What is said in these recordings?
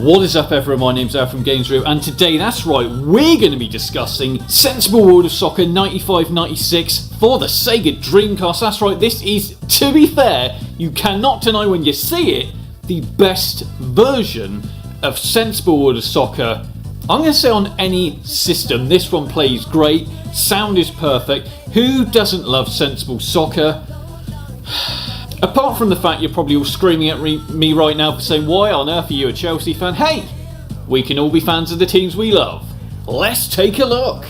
What is up everyone, my name's Al from GamesReview, and today, that's right, we're going to be discussing Sensible World of Soccer 95-96 for the Sega Dreamcast. That's right, this is, to be fair, you cannot deny when you see it, the best version of Sensible World of Soccer. I'm going to say on any system, this one plays great, sound is perfect. Who doesn't love Sensible Soccer? Apart from the fact you're probably all screaming at me right now for saying, why on earth are you a Chelsea fan? Hey, we can all be fans of the teams we love. Let's take a look.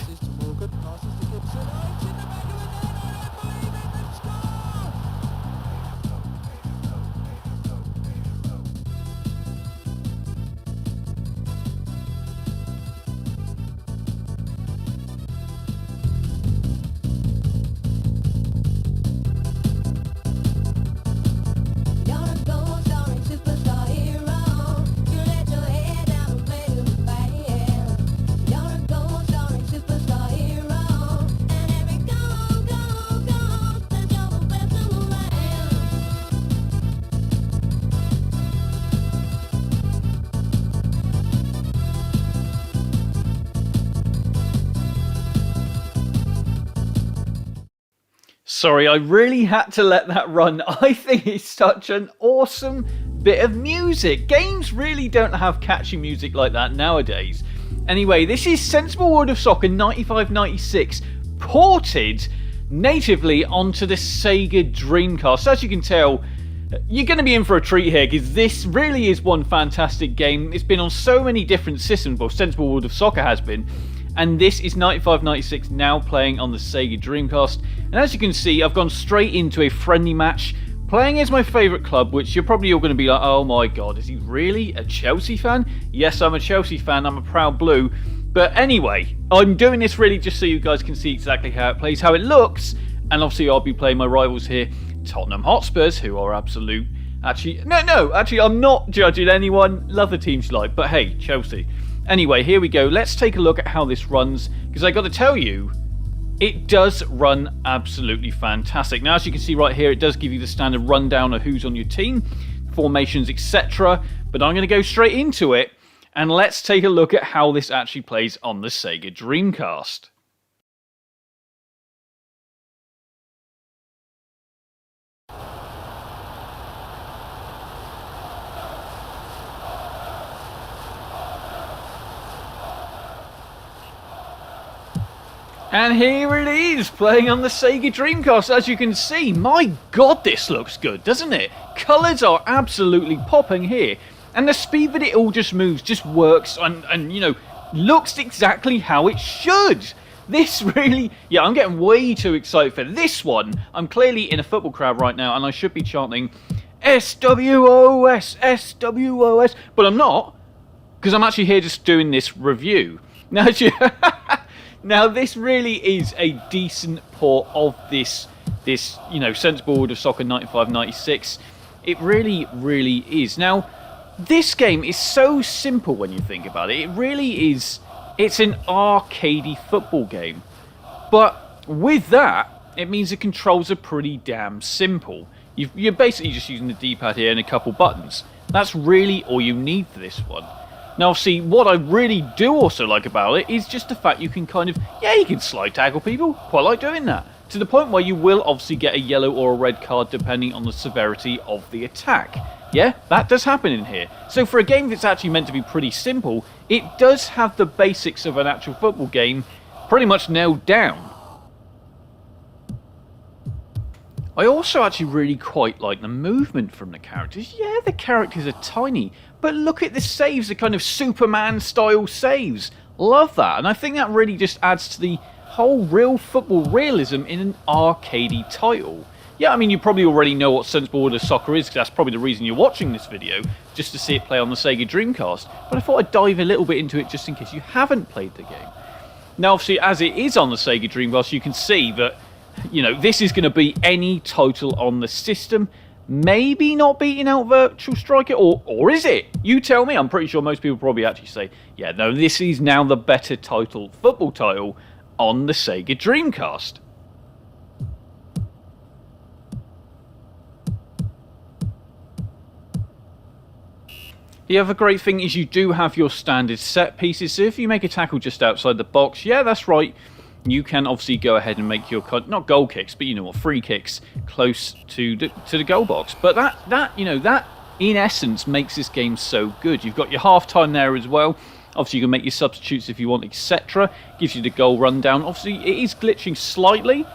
Sorry, I really had to let that run. I think it's such an awesome bit of music. Games really don't have catchy music like that nowadays. Anyway, this is Sensible World of Soccer 95-96, ported natively onto the Sega Dreamcast. As you can tell, you're going to be in for a treat here, because this really is one fantastic game. It's been on so many different systems, well, Sensible World of Soccer has been. And this is 95-96 now playing on the Sega Dreamcast. And as you can see, I've gone straight into a friendly match, playing as my favourite club, which you're probably all going to be like, oh my god, is he really a Chelsea fan? Yes, I'm a Chelsea fan, I'm a proud blue. But anyway, I'm doing this really just so you guys can see exactly how it plays, how it looks. And obviously I'll be playing my rivals here, Tottenham Hotspurs, who are absolute... Actually, I'm not judging anyone. Love the teams you like, but hey, Chelsea. Anyway, here we go. Let's take a look at how this runs, because I got to tell you, it does run absolutely fantastic. Now, as you can see right here, it does give you the standard rundown of who's on your team, formations, etc. But I'm going to go straight into it, and let's take a look at how this actually plays on the Sega Dreamcast. And here it is, playing on the Sega Dreamcast. As you can see, my god, this looks good, doesn't it? Colours are absolutely popping here. And the speed that it all just moves just works and you know, looks exactly how it should. This really, yeah, I'm getting way too excited for this one. I'm clearly in a football crowd right now, and I should be chanting, SWOS, SWOS. But I'm not, because I'm actually here just doing this review. Now, Now, this really is a decent port of this you know, Sensible World of Soccer 95-96. It really, really is. Now, this game is so simple when you think about it. It really is, it's an arcadey football game. But with that, it means the controls are pretty damn simple. You're basically just using the D-pad here and a couple buttons. That's really all you need for this one. Now, see, what I really do also like about it is just the fact you can kind of, yeah, you can slide tackle people. Quite like doing that. To the point where you will obviously get a yellow or a red card depending on the severity of the attack. Yeah, that does happen in here. So for a game that's actually meant to be pretty simple, it does have the basics of an actual football game pretty much nailed down. I also actually really quite like the movement from the characters. Yeah, the characters are tiny, but look at the saves, the kind of Superman-style saves. Love that, and I think that really just adds to the whole real football realism in an arcadey title. Yeah, I mean, you probably already know what Sensible World of Soccer is, because that's probably the reason you're watching this video, just to see it play on the Sega Dreamcast. But I thought I'd dive a little bit into it just in case you haven't played the game. Now, obviously, as it is on the Sega Dreamcast, you can see that, you know, this is going to be any title on the system. Maybe not beating out Virtual Striker, or is it? You tell me. I'm pretty sure most people probably actually say, yeah, no, this is now the better title, football title, on the Sega Dreamcast. The other great thing is you do have your standard set pieces, so if you make a tackle just outside the box, yeah, that's right, you can obviously go ahead and make your, not goal kicks, but you know what, free kicks close to the goal box. But that in essence makes this game so good. You've got your half time there as well. Obviously, you can make your substitutes if you want, etc. Gives you the goal rundown. Obviously, it is glitching slightly,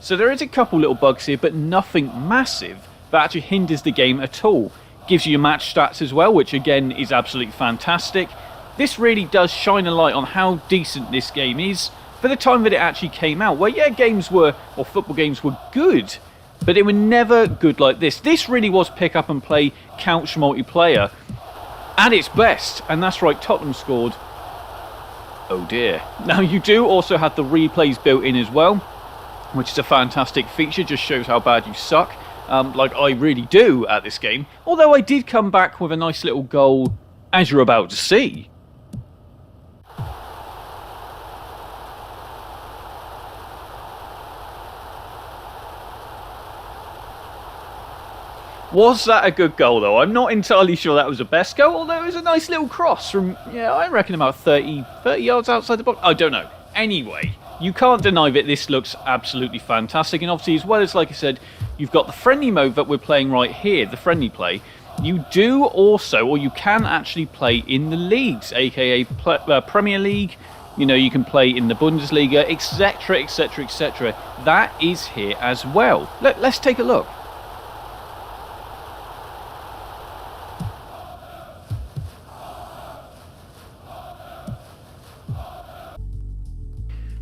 so there is a couple little bugs here, but nothing massive that actually hinders the game at all. Gives you your match stats as well, which again is absolutely fantastic. This really does shine a light on how decent this game is for the time that it actually came out. Where yeah, football games were good, but they were never good like this. This really was pick up and play couch multiplayer at its best, and that's right, Tottenham scored. Oh dear. Now you do also have the replays built in as well, which is a fantastic feature, just shows how bad you suck. Like I really do at this game. Although I did come back with a nice little goal, as you're about to see. Was that a good goal though? I'm not entirely sure that was the best goal, although it was a nice little cross from, yeah, I reckon about 30 yards outside the box. I don't know. Anyway, you can't deny that this looks absolutely fantastic, and obviously as well as, like I said, you've got the friendly mode that we're playing right here, the friendly play. You do also, or you can actually play in the leagues, aka Premier League. You know, you can play in the Bundesliga, etc, etc, etc. That is here as well. Let's take a look.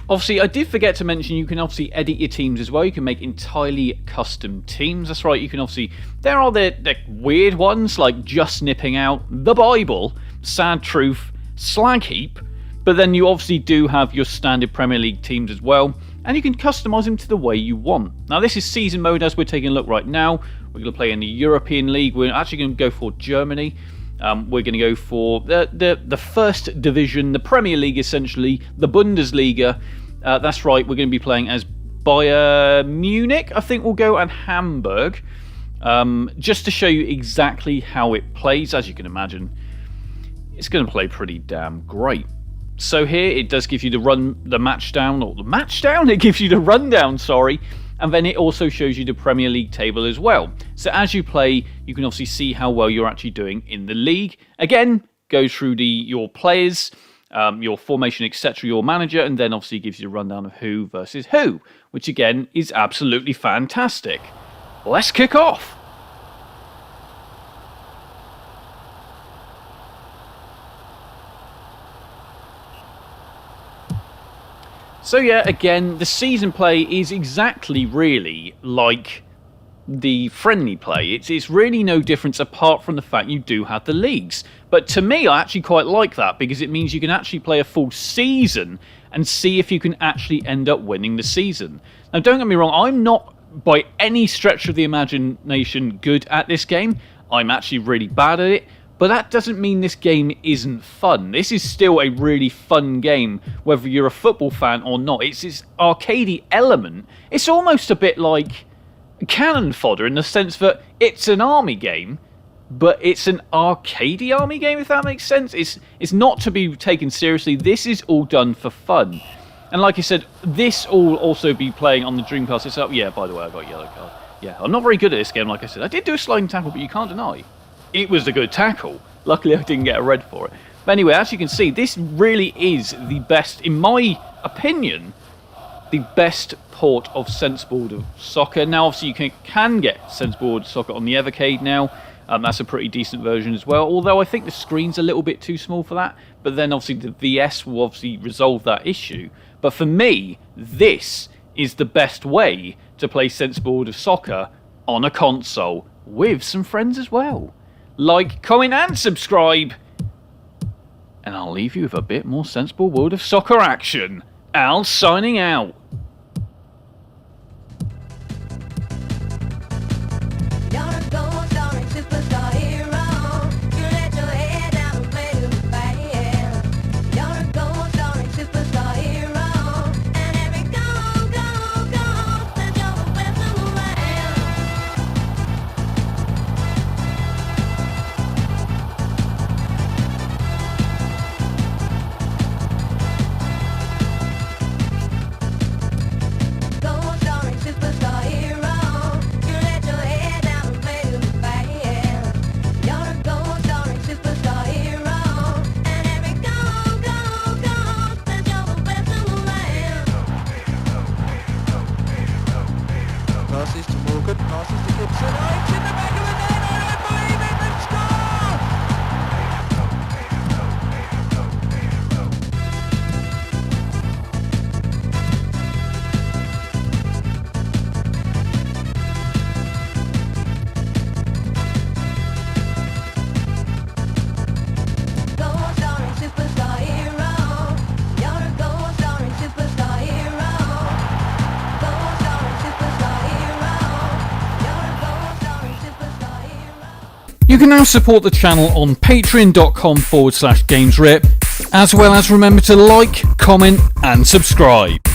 Obviously, I did forget to mention you can obviously edit your teams as well. You can make entirely custom teams. That's right, you can obviously... There are the weird ones, like just nipping out, the Bible, sad truth, slag heap. But then you obviously do have your standard Premier League teams as well. And you can customise them to the way you want. Now, this is season mode as we're taking a look right now. We're going to play in the European League. We're actually going to go for Germany. We're going to go for the first division, the Premier League essentially, the Bundesliga. That's right, we're going to be playing as Bayern Munich, I think we'll go, and Hamburg. Just to show you exactly how it plays, as you can imagine, it's going to play pretty damn great. So here, it does give you the match down, it gives you the rundown, sorry. And then it also shows you the Premier League table as well. So as you play, you can obviously see how well you're actually doing in the league. Again, go through your players, your formation, etc., your manager, and then obviously gives you a rundown of who versus who, which again is absolutely fantastic. Let's kick off. So yeah, again, the season play is exactly really like the friendly play. It's really no difference apart from the fact you do have the leagues. But to me, I actually quite like that because it means you can actually play a full season and see if you can actually end up winning the season. Now, don't get me wrong, I'm not by any stretch of the imagination good at this game. I'm actually really bad at it. But that doesn't mean this game isn't fun. This is still a really fun game, whether you're a football fan or not. It's this arcadey element. It's almost a bit like cannon fodder in the sense that it's an army game, but it's an arcadey army game, if that makes sense. It's not to be taken seriously. This is all done for fun. And like I said, this will also be playing on the Dreamcast itself. Yeah, by the way, I got a yellow card. Yeah, I'm not very good at this game, like I said. I did do a sliding tackle, but you can't deny it was a good tackle. Luckily, I didn't get a red for it. But anyway, as you can see, this really is the best, in my opinion, the best port of Senseboard Soccer. Now, obviously, you can get Senseboard Soccer on the Evercade now. That's a pretty decent version as well, although I think the screen's a little bit too small for that. But then, obviously, the VS will obviously resolve that issue. But for me, this is the best way to play Senseboard Soccer on a console with some friends as well. Like, comment and subscribe. And I'll leave you with a bit more sensible World of Soccer action. Al signing out. You can now support the channel on patreon.com/gamesrip, as well as remember to like, comment and subscribe.